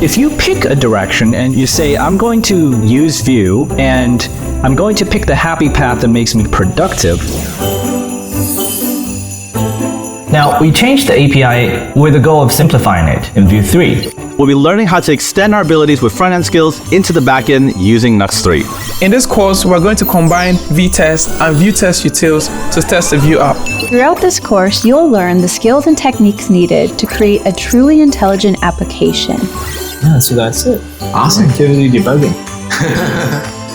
If you pick a direction and you say, I'm going to use Vue and I'm going to pick the happy path that makes me productive. Now, we changed the API with the goal of simplifying it in Vue 3. We'll be learning how to extend our abilities with front-end skills into the backend using Nuxt 3. In this course, we're going to combine vtest and vue test utils to test the Vue app. Throughout this course, you'll learn the skills and techniques needed to create a truly intelligent application. Yeah, so that's it. Awesome. Activity debugging.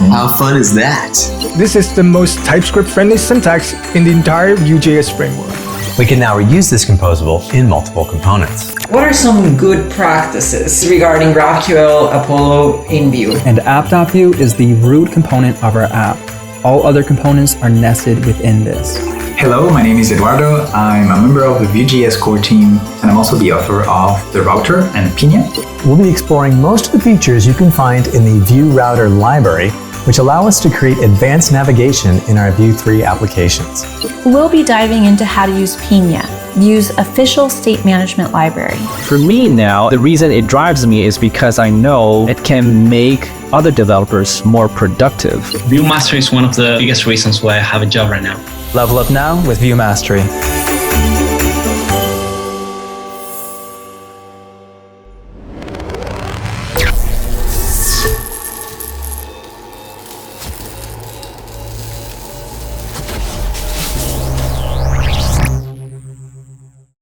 How fun is that? This is the most TypeScript-friendly syntax in the entire Vue.js framework. We can now reuse this composable in multiple components. What are some good practices regarding GraphQL Apollo in Vue? And app.vue is the root component of our app. All other components are nested within this. Hello, my name is Eduardo. I'm a member of the Vue.js core team, and I'm also the author of the router and Pina. We'll be exploring most of the features you can find in the Vue Router library, which allow us to create advanced navigation in our Vue 3 applications. We'll be diving into how to use Pina, Vue's official state management library. For me now, the reason it drives me is because I know it can make other developers more productive. Vue Mastery is one of the biggest reasons why I have a job right now. Level up now with Vue Mastery.